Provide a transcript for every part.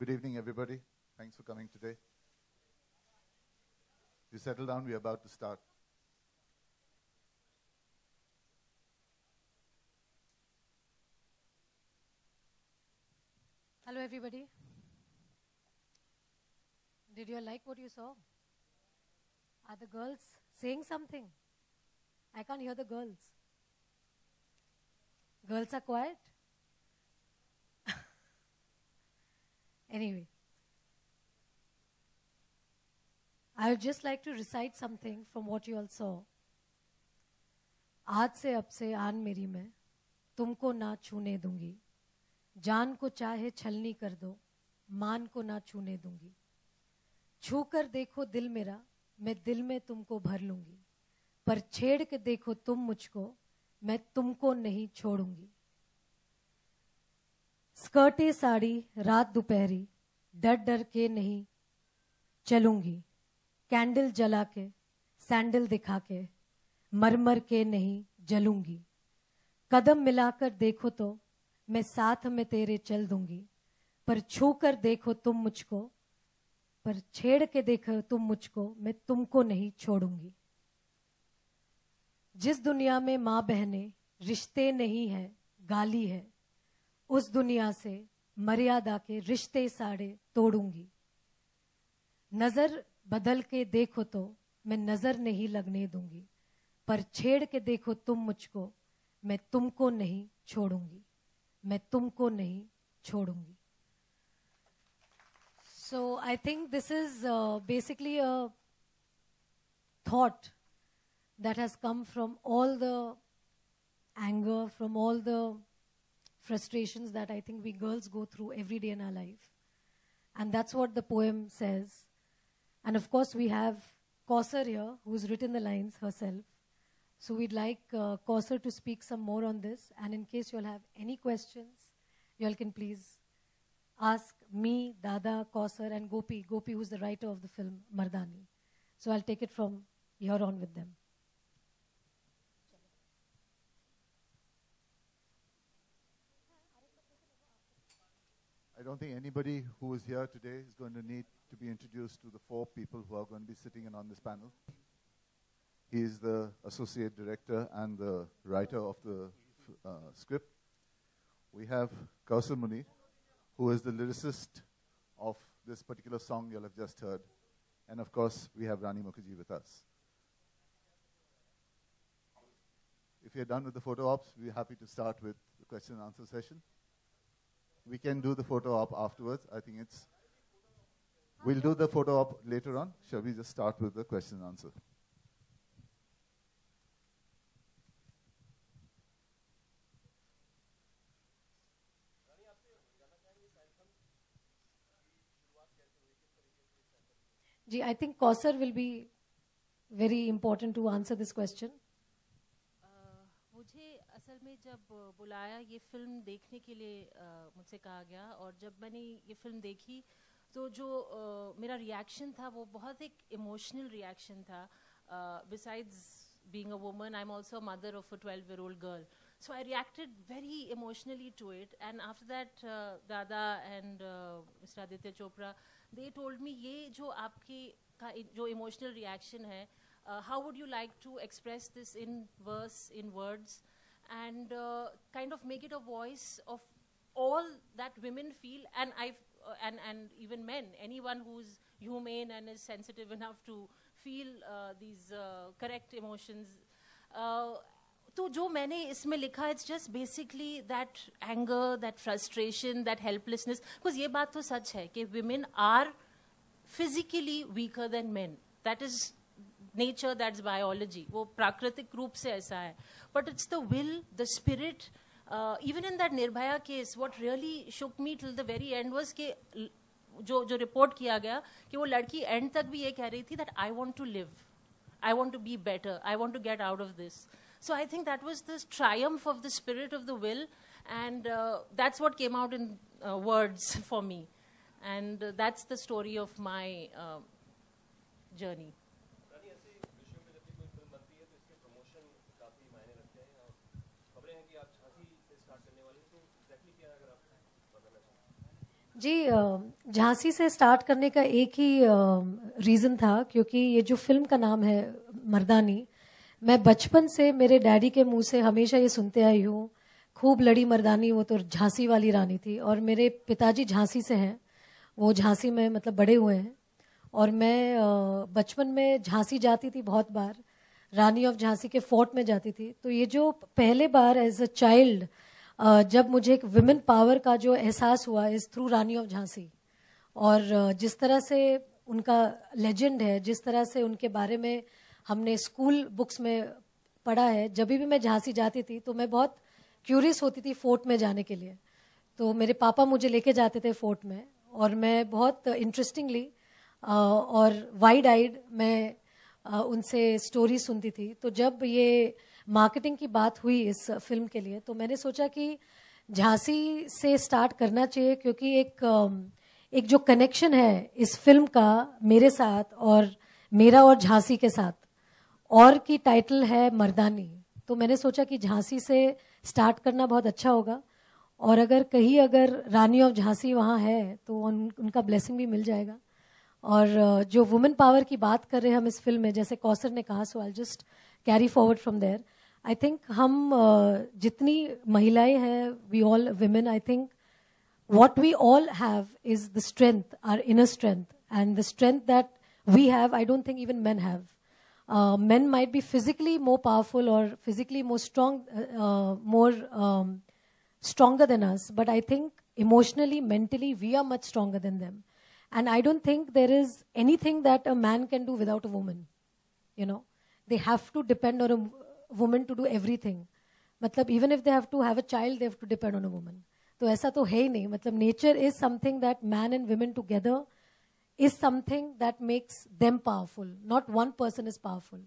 Good evening, everybody. Thanks for coming today. You settle down, we're about to start. Hello, everybody. Did you like what you saw? Are the girls saying something? I can't hear the girls. Girls are quiet? Anyway, I would just like to recite something from what you all saw. आज से अब से आन मेरी मैं तुमको ना छूने दूंगी, जान को चाहे छलनी कर दो, मान को ना छूने दूंगी, छू कर देखो दिल मेरा, मैं दिल में तुमको भर लूंगी, पर छेड़ के देखो तुम मुझको, मैं तुमको नहीं छोड़ूंगी। स्कर्टे साड़ी रात दोपहरी डर डर के नहीं चलूंगी, कैंडल जला के सैंडल दिखा के मरमर के नहीं जलूंगी, कदम मिलाकर देखो तो मैं साथ में तेरे चल दूंगी, पर छू कर देखो तुम मुझको, पर छेड़ के देखो तुम मुझको, मैं तुमको नहीं छोड़ूंगी। जिस दुनिया में माँ बहने रिश्ते नहीं है गाली है, उस दुनिया से मर्यादा के रिश्ते साड़े तोड़ूंगी। नजर बदल के देखो तो मैं नजर नहीं लगने दूंगी, पर छेड़ के देखो तुम मुझको, मैं तुमको नहीं छोड़ूंगी, मैं तुमको नहीं छोड़ूंगी। So I think this is basically a thought that has come from all the anger, from all the frustrations that I think we girls go through every day in our life. And that's what the poem says. And of course, we have Kausar here, who's written the lines herself. So we'd like Kausar to speak some more on this. And in case you all have any questions, you all can please ask me, Dada, Kausar, and Gopi. Gopi, who's the writer of the film Mardani. So I'll take it from here on with them. I don't think anybody who is here today is going to need to be introduced to the four people who are going to be sitting in on this panel. He is the associate director and the writer of the script. We have Kausar Muni, who is the lyricist of this particular song you'll have just heard. And of course, we have Rani Mukherjee with us. If you're done with the photo ops, we're happy to start with the question and answer session. We can do the photo op afterwards. I think we'll do the photo op later on. Shall we just start with the question and answer? Ji, I think Kausar will be very important to answer this question. मुझे असल में जब बुलाया ये film देखने के लिए मुझसे कहा गया, और जब मैंने ये फिल्म देखी तो जो मेरा रिएक्शन था वो बहुत एक इमोशनल रिएक्शन था. Besides being a woman, I'm also a mother of a 12-year-old girl. So I reacted very emotionally to it. And after that, Dada and Mr. Aditya Chopra, they told me, ये जो आपकी का जो emotional reaction है, how would you like to express this in verse, in words, and kind of make it a voice of all that women feel, and and even men, anyone who's humane and is sensitive enough to feel these correct emotions. तो जो मैंने इसमें लिखा, it's just basically that anger, that frustration, that helplessness. Because ये बात तो सच है कि women are physically weaker than men. That is nature, that's biology. वो प्राकृतिक रूप से ऐसा है. But it's the will, the spirit. Even in that Nirbhaya case, what really shook me till the very end was कि जो report किया गया कि वो लड़की end तक भी ये कह रही थी that I want to live, I want to be better, I want to get out of this. So I think that was the triumph of the spirit of the will, and that's what came out in words for me. And that's the story of my journey. जी, झांसी से start करने का एक ही reason था, क्योंकि ये जो film का नाम है मर्दानी, मैं बचपन से मेरे डैडी के मुंह से हमेशा ये सुनते आई हूँ, खूब लड़ी मर्दानी, वो तो झांसी वाली रानी थी। और मेरे पिताजी झांसी से हैं, वो झांसी में मतलब बड़े हुए हैं। और मैं बचपन में झांसी जाती थी बहुत बार, रानी ऑफ झांसी के फोर्ट में जाती थी। तो ये जो पहले बार एज अ चाइल्ड जब मुझे एक विमेन पावर का जो एहसास हुआ is through Rani of Jhansi. और जिस तरह से उनका लेजेंड है, जिस तरह से उनके बारे में हमने स्कूल बुक्स में पढ़ा है, जब भी मैं झांसी जाती थी तो मैं बहुत क्यूरियस होती थी फोर्ट में जाने के लिए। तो मेरे पापा मुझे लेके जाते थे फोर्ट में, और मैं बहुत इंटरेस्टिंगली और वाइड आइड मैं उनसे स्टोरी सुनती थी। तो जब ये मार्केटिंग की बात हुई इस फिल्म के लिए, तो मैंने सोचा कि झांसी से स्टार्ट करना चाहिए, क्योंकि एक जो कनेक्शन है इस फिल्म का मेरे साथ और मेरा और झांसी के साथ, और की टाइटल है मर्दानी। तो मैंने सोचा कि झांसी से स्टार्ट करना बहुत अच्छा होगा, और अगर रानी ऑफ झांसी वहाँ है तो उनका ब्लेसिंग भी मिल जाएगा। और जो वुमेन पावर की बात कर रहे हैं हम इस फिल्म में, जैसे कौसर ने कहा, so I just carry forward from there. I think हम जितनी महिलाएं हैं, we all women, I think what we all have is the strength, our inner strength, and the strength that we have, I don't think even men have. Men might be physically more powerful or physically more strong, stronger than us, but I think emotionally, mentally, we are much stronger than them. And I don't think there is anything that a man can do without a woman. You know, they have to depend on a woman to do everything. मतलब even if they have to have a child, they have to depend on a woman. तो ऐसा तो है ही नहीं। मतलब nature is something that man and women together is something that makes them powerful, not one person is powerful.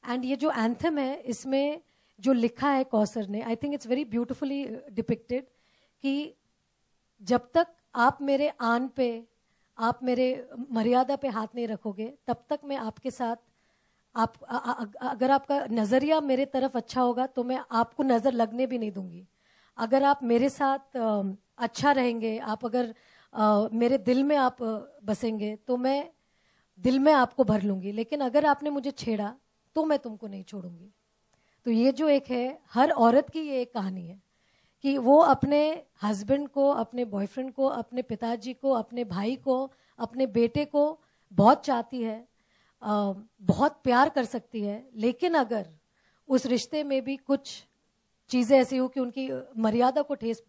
And ये जो anthem है, इसमें जो लिखा है कौसर ने, आई think it's very beautifully depicted कि जब तक आप मेरे आन पे, आप मेरे मर्यादा पे हाथ नहीं रखोगे, तब तक मैं आपके साथ, अगर आपका नजरिया मेरे तरफ अच्छा होगा तो मैं आपको नजर लगने भी नहीं दूंगी। अगर आप मेरे साथ अच्छा रहेंगे, आप अगर मेरे दिल में आप बसेंगे, तो मैं दिल में आपको भर लूंगी। लेकिन अगर आपने मुझे छेड़ा तो मैं तुमको नहीं छोड़ूंगी। तो ये जो एक है, हर औरत की ये एक कहानी है कि वो अपने हस्बैंड को, अपने बॉयफ्रेंड को, अपने पिताजी को, अपने भाई को, अपने बेटे को बहुत चाहती है, बहुत प्यार कर सकती है। लेकिन अगर उस रिश्ते में भी कुछ चीजें ऐसी हो कि उनकी मर्यादा को ठेस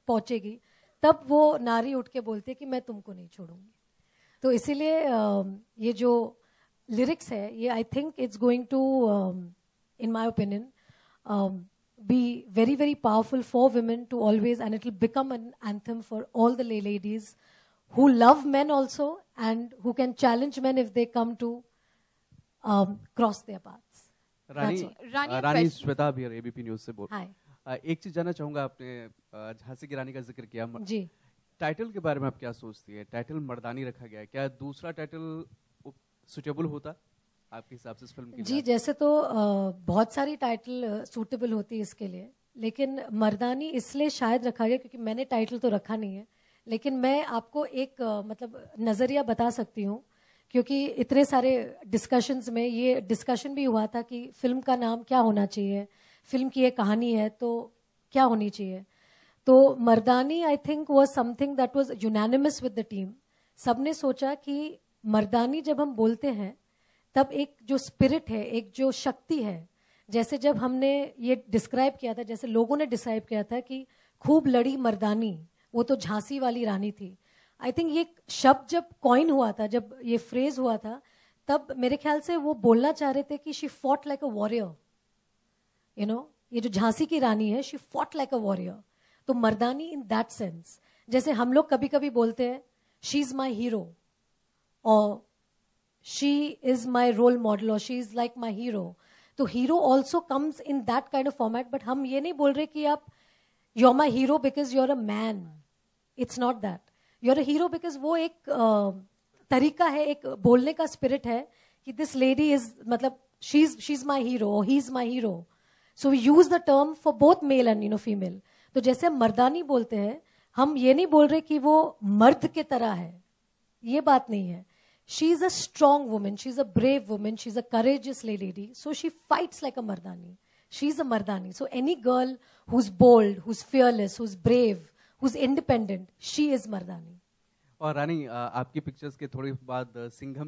पहुंचेगी, तब वो नारी उठ के बोलती है कि मैं तुमको नहीं छोड़ूंगी। तो इसीलिए ये जो लिरिक्स है, ये I think it's going to, in my opinion, be very, very powerful for women to always, and it will become an anthem for all the ladies who love men also and who can challenge men if they come to cross their paths. रानी श्वेता भी ABP news से बोल। हाय। एक चीज जानना चाहूंगा, आपने झांसी की रानी का जिक्र किया जी, टाइटल के बारे में आप क्या सोचती है? टाइटल मर्दानी रखा गया है, क्या दूसरा टाइटल सुटेबल होता आपके हिसाब से इस फिल्म के? जी, जैसे तो बहुत सारी टाइटल सूटेबल होती है इसके लिए, लेकिन मर्दानी इसलिए शायद रखा गया क्योंकि मैंने टाइटल तो रखा नहीं है, लेकिन मैं आपको एक मतलब नज़रिया बता सकती हूँ। क्योंकि इतने सारे डिस्कशंस में ये डिस्कशन भी हुआ था कि फिल्म का नाम क्या होना चाहिए, फिल्म की एक कहानी है तो क्या होनी चाहिए। तो Mardaani I think was something that was unanimous with the team. सबने सोचा कि मर्दानी जब हम बोलते हैं तब एक जो स्पिरिट है, एक जो शक्ति है, जैसे जब हमने ये डिस्क्राइब किया था, जैसे लोगों ने डिस्क्राइब किया था कि खूब लड़ी मर्दानी, वो तो झांसी वाली रानी थी। आई थिंक ये शब्द जब कॉइन हुआ था, जब ये फ्रेज हुआ था, तब मेरे ख्याल से वो बोलना चाह रहे थे कि she fought like a warrior. You know, ये जो झांसी की रानी है, she fought like a warrior. तो मर्दानी इन दैट सेंस, जैसे हम लोग कभी कभी बोलते हैं शी इज माई हीरो, और she is my role model, और she is like my hero. तो hero also comes in that kind of format. But हम ये नहीं बोल रहे कि आप you are my hero because you are a man. It's not that. You are a hero because वो एक तरीका है, एक बोलने का स्पिरिट है कि दिस लेडी इज, मतलब she is my hero, he is my hero. So we use the term for both male and female. तो जैसे हम मर्दानी बोलते हैं, हम ये नहीं बोल रहे कि वो मर्द के तरह है, ये बात नहीं है. She is a strong woman, she is a brave woman, she is a courageous lady, so she fights like a Mardani. She is a Mardani. So any girl who's bold, who's fearless, who's brave, who's independent, she is Mardani. और रानी आपकी pictures के थोड़ी बाद सिंघम